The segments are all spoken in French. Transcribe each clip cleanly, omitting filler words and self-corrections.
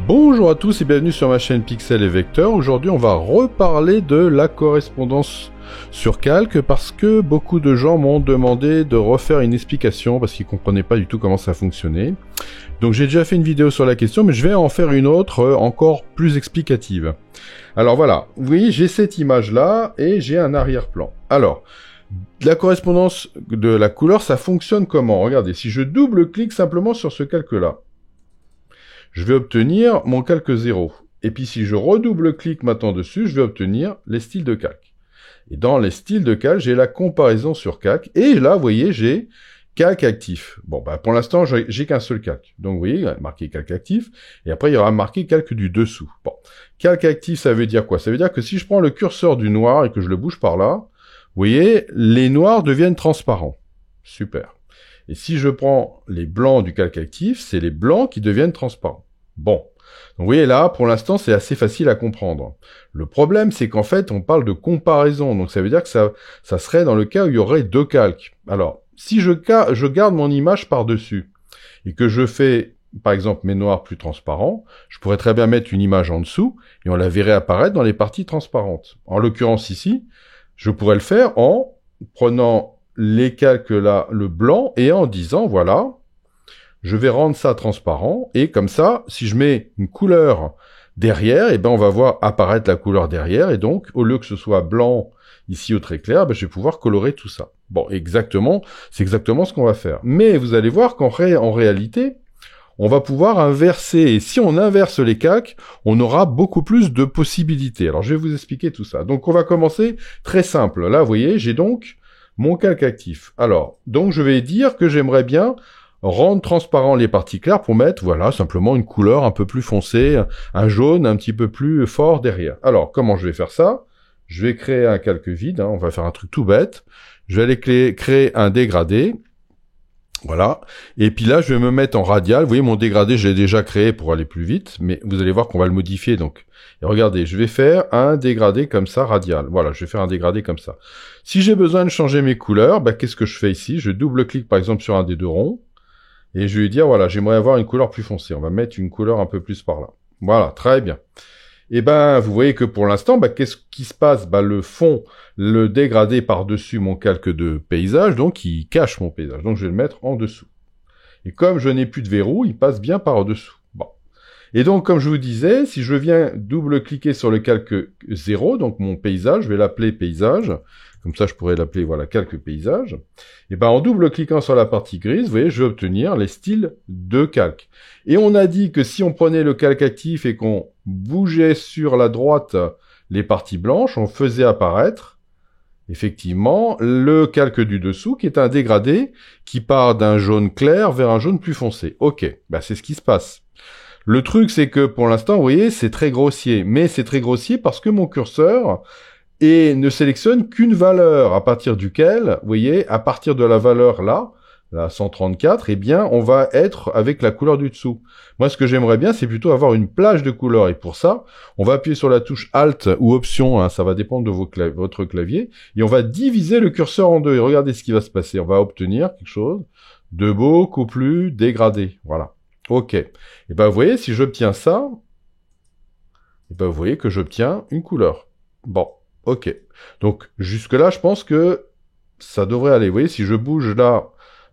Bonjour à tous et bienvenue sur ma chaîne Pixel et Vecteur. Aujourd'hui on va reparler de la correspondance sur calque parce que beaucoup de gens m'ont demandé de refaire une explication parce qu'ils comprenaient pas du tout comment ça fonctionnait. Donc j'ai déjà fait une vidéo sur la question mais je vais en faire une autre encore plus explicative. Alors voilà, oui j'ai cette image là et j'ai un arrière-plan. Alors, la correspondance de la couleur ça fonctionne comment? Regardez, si je double-clique simplement sur ce calque là, je vais obtenir mon calque 0. Et puis si je redouble-clique maintenant dessus, je vais obtenir les styles de calque. Et dans les styles de calque, j'ai la comparaison sur calque. Et là, vous voyez, j'ai calque actif. Bon, bah pour l'instant, j'ai qu'un seul calque. Donc vous voyez, il y a marqué calque actif. Et après, il y aura marqué calque du dessous. Bon, calque actif, ça veut dire quoi? Ça veut dire que si je prends le curseur du noir et que je le bouge par là, vous voyez, les noirs deviennent transparents. Super. Et si je prends les blancs du calque actif, c'est les blancs qui deviennent transparents. Bon, donc vous voyez là, pour l'instant, c'est assez facile à comprendre. Le problème, c'est qu'en fait, on parle de comparaison, donc ça veut dire que ça serait dans le cas où il y aurait deux calques. Alors, si je garde mon image par-dessus, et que je fais, par exemple, mes noirs plus transparents, je pourrais très bien mettre une image en dessous, et on la verrait apparaître dans les parties transparentes. En l'occurrence ici, je pourrais le faire en prenant les calques là, le blanc, et en disant, voilà, je vais rendre ça transparent, et comme ça, si je mets une couleur derrière, et ben on va voir apparaître la couleur derrière, et donc, au lieu que ce soit blanc, ici au trait clair, ben je vais pouvoir colorer tout ça. Bon, exactement, c'est exactement ce qu'on va faire. Mais vous allez voir qu'en réalité, on va pouvoir inverser, et si on inverse les calques, on aura beaucoup plus de possibilités. Alors, je vais vous expliquer tout ça. Donc, on va commencer très simple. Là, vous voyez, j'ai donc mon calque actif. Alors, donc, je vais dire que j'aimerais bien rendre transparent les parties claires pour mettre, voilà, simplement une couleur un peu plus foncée, un jaune un petit peu plus fort derrière. Alors, comment je vais faire ça? Je vais créer un calque vide, on va faire un truc tout bête. Je vais aller créer un dégradé. Voilà. Et puis là, je vais me mettre en radial. Vous voyez, mon dégradé, je l'ai déjà créé pour aller plus vite, mais vous allez voir qu'on va le modifier, donc. Et regardez, je vais faire un dégradé comme ça, radial. Voilà, je vais faire un dégradé comme ça. Si j'ai besoin de changer mes couleurs, qu'est-ce que je fais ici? Je double-clique, par exemple, sur un des deux ronds. Et je vais lui dire, voilà, j'aimerais avoir une couleur plus foncée. On va mettre une couleur un peu plus par là. Voilà, très bien. Et vous voyez que pour l'instant, qu'est-ce qui se passe? Le fond, le dégradé par-dessus mon calque de paysage, donc il cache mon paysage. Donc je vais le mettre en dessous. Et comme je n'ai plus de verrou, il passe bien par-dessous. Bon. Et donc, comme je vous disais, si je viens double-cliquer sur le calque 0, donc mon paysage, je vais l'appeler paysage. Comme ça, je pourrais l'appeler, voilà, calque paysage. Et en double-cliquant sur la partie grise, vous voyez, je vais obtenir les styles de calque. Et on a dit que si on prenait le calque actif et qu'on bougeait sur la droite les parties blanches, on faisait apparaître, effectivement, le calque du dessous, qui est un dégradé qui part d'un jaune clair vers un jaune plus foncé. Ok, c'est ce qui se passe. Le truc, c'est que pour l'instant, vous voyez, c'est très grossier. Mais c'est très grossier parce que mon curseur ne sélectionne qu'une valeur à partir duquel, vous voyez, à partir de la valeur là, la 134, on va être avec la couleur du dessous. Moi, ce que j'aimerais bien, c'est plutôt avoir une plage de couleurs. Et pour ça, on va appuyer sur la touche Alt ou Option, ça va dépendre de votre clavier, et on va diviser le curseur en deux. Et regardez ce qui va se passer. On va obtenir quelque chose de beaucoup plus dégradé. Voilà. Ok. Et vous voyez, si j'obtiens ça, vous voyez que j'obtiens une couleur. Bon. Ok. Donc, jusque-là, je pense que ça devrait aller. Vous voyez, si je bouge là,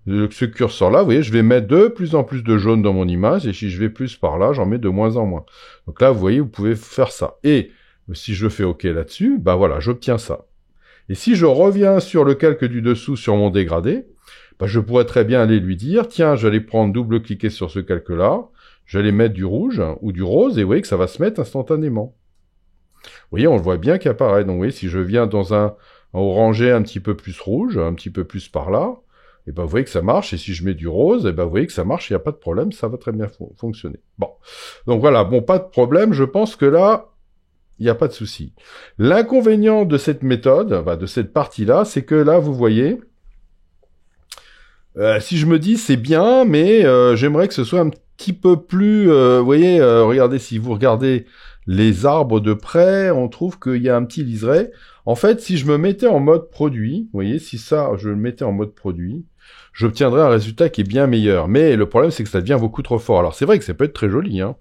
ce curseur-là, vous voyez, je vais mettre de plus en plus de jaune dans mon image, et si je vais plus par là, j'en mets de moins en moins. Donc là, vous voyez, vous pouvez faire ça. Et si je fais OK là-dessus, voilà, j'obtiens ça. Et si je reviens sur le calque du dessous sur mon dégradé, je pourrais très bien aller lui dire, tiens, j'allais prendre double-cliquer sur ce calque-là, j'allais mettre du rouge ou du rose, et vous voyez que ça va se mettre instantanément. Vous voyez, on le voit bien qu'il apparaît. Donc, vous voyez, si je viens dans un orangé un petit peu plus rouge, un petit peu plus par là, vous voyez que ça marche. Et si je mets du rose, vous voyez que ça marche, il n'y a pas de problème, ça va très bien fonctionner. Bon. Donc voilà, pas de problème, je pense que là, il n'y a pas de souci. L'inconvénient de cette méthode, de cette partie-là, c'est que là, vous voyez, si je me dis c'est bien, mais j'aimerais que ce soit un petit peu plus, vous voyez, regardez, si vous regardez les arbres de près, on trouve qu'il y a un petit liseré. En fait, si je me mettais en mode produit, vous voyez, si ça, je le mettais en mode produit, j'obtiendrai un résultat qui est bien meilleur. Mais le problème, c'est que ça devient beaucoup trop fort. Alors c'est vrai que ça peut être très joli, hein,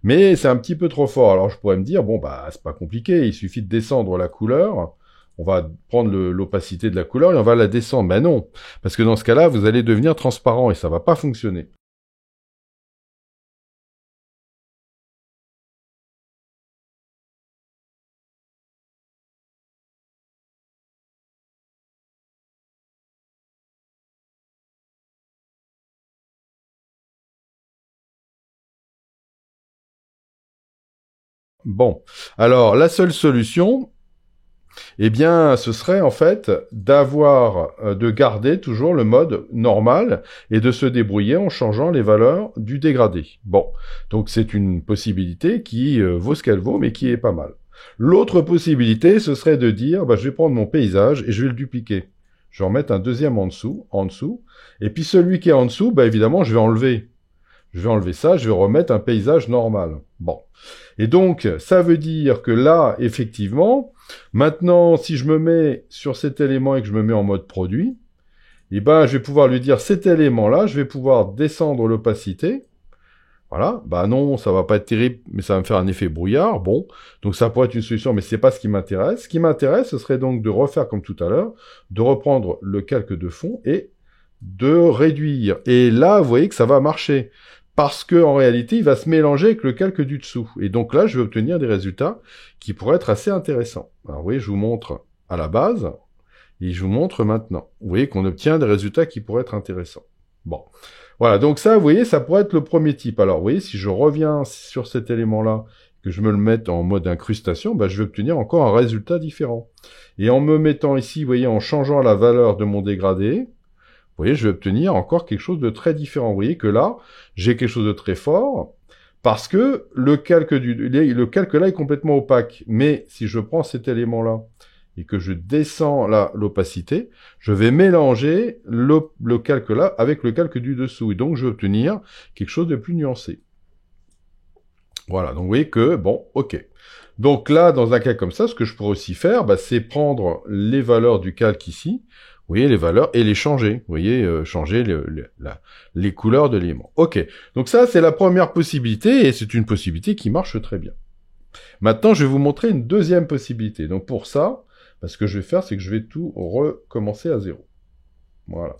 mais c'est un petit peu trop fort. Alors je pourrais me dire, bon, bah c'est pas compliqué, il suffit de descendre la couleur. On va prendre l'opacité de la couleur et on va la descendre. Ben non, parce que dans ce cas-là, vous allez devenir transparent et ça va pas fonctionner. Bon, alors la seule solution, eh bien, ce serait en fait de garder toujours le mode normal et de se débrouiller en changeant les valeurs du dégradé. Bon, donc c'est une possibilité qui vaut ce qu'elle vaut, mais qui est pas mal. L'autre possibilité, ce serait de dire, bah, je vais prendre mon paysage et je vais le dupliquer. Je vais en mettre un deuxième en dessous, et puis celui qui est en dessous, bah, évidemment, je vais enlever. Je vais enlever ça, je vais remettre un paysage normal. Bon. Et donc, ça veut dire que là, effectivement, maintenant, si je me mets sur cet élément et que je me mets en mode produit, eh ben, je vais pouvoir lui dire cet élément-là, je vais pouvoir descendre l'opacité. Voilà. Bah non, ça va pas être terrible, mais ça va me faire un effet brouillard. Bon. Donc ça pourrait être une solution, mais c'est pas ce qui m'intéresse. Ce qui m'intéresse, ce serait donc de refaire comme tout à l'heure, de reprendre le calque de fond et de réduire. Et là, vous voyez que ça va marcher. Parce que en réalité, il va se mélanger avec le calque du dessous. Et donc là, je vais obtenir des résultats qui pourraient être assez intéressants. Alors vous voyez, je vous montre à la base, et je vous montre maintenant. Vous voyez qu'on obtient des résultats qui pourraient être intéressants. Bon. Voilà, donc ça, vous voyez, ça pourrait être le premier type. Alors, vous voyez, si je reviens sur cet élément-là, que je me le mette en mode incrustation, bah, je vais obtenir encore un résultat différent. Et en me mettant ici, vous voyez, en changeant la valeur de mon dégradé, vous voyez, je vais obtenir encore quelque chose de très différent. Vous voyez que là, j'ai quelque chose de très fort, parce que le calque là est complètement opaque. Mais si je prends cet élément-là, et que je descends là l'opacité, je vais mélanger le calque là avec le calque du dessous. Et donc, je vais obtenir quelque chose de plus nuancé. Voilà, donc vous voyez que, bon, ok. Donc là, dans un cas comme ça, ce que je pourrais aussi faire, bah, c'est prendre les valeurs du calque ici, vous voyez les valeurs, et les changer. Vous voyez, changer les couleurs de l'élément. Ok, donc ça, c'est la première possibilité, et c'est une possibilité qui marche très bien. Maintenant, je vais vous montrer une deuxième possibilité. Donc pour ça, ce que je vais faire, c'est que je vais tout recommencer à zéro. Voilà.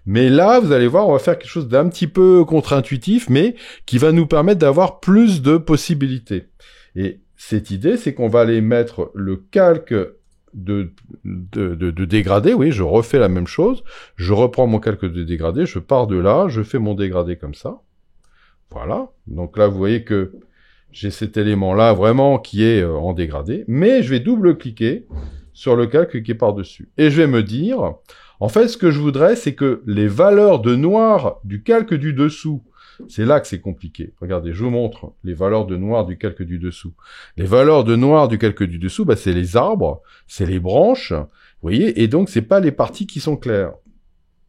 Mais là, vous allez voir, on va faire quelque chose d'un petit peu contre-intuitif, mais qui va nous permettre d'avoir plus de possibilités. Et cette idée, c'est qu'on va aller mettre le calque de dégradé, oui, je refais la même chose, je reprends mon calque de dégradé, je pars de là, je fais mon dégradé comme ça. Voilà. Donc là, vous voyez que j'ai cet élément-là vraiment qui est en dégradé, mais je vais double-cliquer sur le calque qui est par-dessus. Et je vais me dire, en fait, ce que je voudrais, c'est que les valeurs de noir du calque du dessous, c'est là que c'est compliqué. Regardez, je vous montre les valeurs de noir du calque du dessous. Les valeurs de noir du calque du dessous, bah, c'est les arbres, c'est les branches, vous voyez, et donc c'est pas les parties qui sont claires.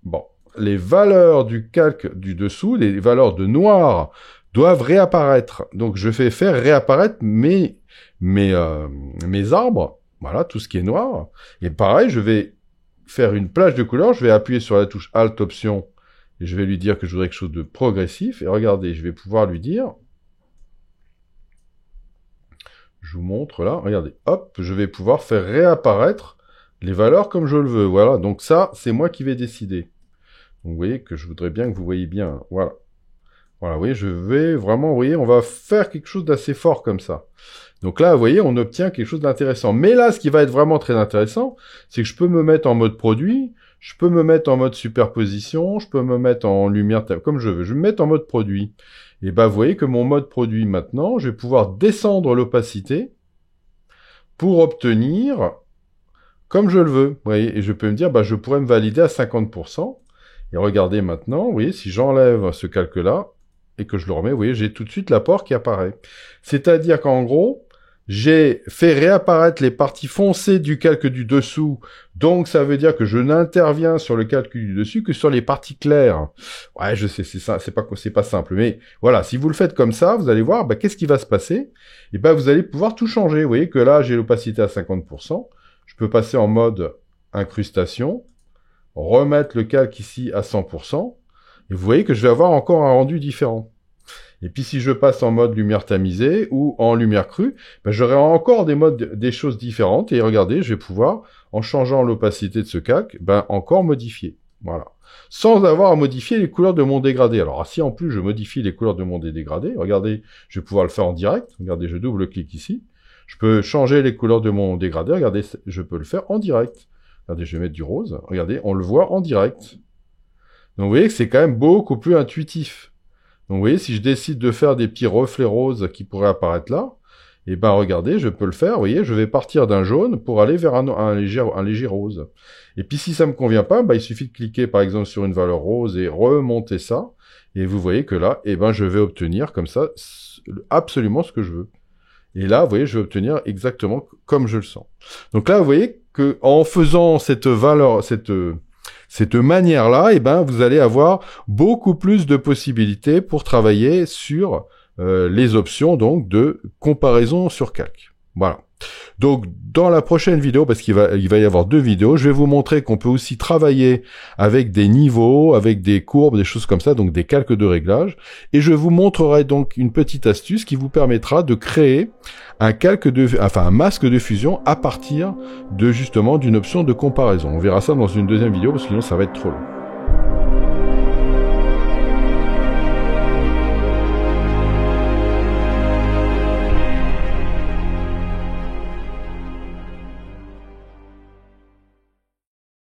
Bon, les valeurs du calque du dessous, les valeurs de noir doivent réapparaître. Donc je fais faire réapparaître mes arbres, voilà, tout ce qui est noir. Et pareil, je vais faire une plage de couleurs, je vais appuyer sur la touche Alt Option, et je vais lui dire que je voudrais quelque chose de progressif. Et regardez, je vais pouvoir lui dire, je vous montre là, regardez, hop, je vais pouvoir faire réapparaître les valeurs comme je le veux. Voilà, donc ça, c'est moi qui vais décider. Donc vous voyez que je voudrais bien que vous voyez bien, voilà. Voilà, vous voyez, je vais vraiment, vous voyez, on va faire quelque chose d'assez fort comme ça. Donc là, vous voyez, on obtient quelque chose d'intéressant. Mais là, ce qui va être vraiment très intéressant, c'est que je peux me mettre en mode produit, je peux me mettre en mode superposition, je peux me mettre en lumière, comme je veux. Je vais me mettre en mode produit. Et ben, vous voyez que mon mode produit, maintenant, je vais pouvoir descendre l'opacité pour obtenir comme je le veux. Vous voyez, et je peux me dire, bah, je pourrais me valider à 50%. Et regardez maintenant, vous voyez, si j'enlève ce calque-là, et que je le remets, vous voyez, j'ai tout de suite l'apport qui apparaît. C'est-à-dire qu'en gros, j'ai fait réapparaître les parties foncées du calque du dessous, donc ça veut dire que je n'interviens sur le calque du dessus que sur les parties claires. Ouais, je sais, c'est ça, c'est pas simple, mais voilà, si vous le faites comme ça, vous allez voir, bah, qu'est-ce qui va se passer? Et ben, vous allez pouvoir tout changer. Vous voyez que là, j'ai l'opacité à 50%, je peux passer en mode incrustation, remettre le calque ici à 100%, et vous voyez que je vais avoir encore un rendu différent. Et puis si je passe en mode lumière tamisée ou en lumière crue, ben, j'aurai encore des choses différentes. Et regardez, je vais pouvoir, en changeant l'opacité de ce calque, ben, encore modifier. Voilà. Sans avoir à modifier les couleurs de mon dégradé. Alors si en plus je modifie les couleurs de mon dégradé, regardez, je vais pouvoir le faire en direct. Regardez, je double-clique ici. Je peux changer les couleurs de mon dégradé. Regardez, je peux le faire en direct. Regardez, je vais mettre du rose. Regardez, on le voit en direct. Donc vous voyez que c'est quand même beaucoup plus intuitif. Donc vous voyez, si je décide de faire des petits reflets roses qui pourraient apparaître là, et ben regardez, je peux le faire, vous voyez, je vais partir d'un jaune pour aller vers un léger rose. Et puis si ça me convient pas, ben, il suffit de cliquer par exemple sur une valeur rose et remonter ça, et vous voyez que là, et ben je vais obtenir comme ça absolument ce que je veux. Et là, vous voyez, je vais obtenir exactement comme je le sens. Donc là, vous voyez que en faisant cette manière-là, eh ben, vous allez avoir beaucoup plus de possibilités pour travailler sur les options donc de comparaison sur calque. Voilà. Donc, dans la prochaine vidéo, parce qu'il va y avoir 2 vidéos, je vais vous montrer qu'on peut aussi travailler avec des niveaux, avec des courbes, des choses comme ça, donc des calques de réglage. Et je vous montrerai donc une petite astuce qui vous permettra de créer un masque de fusion à partir de justement d'une option de comparaison. On verra ça dans une deuxième vidéo parce que sinon ça va être trop long.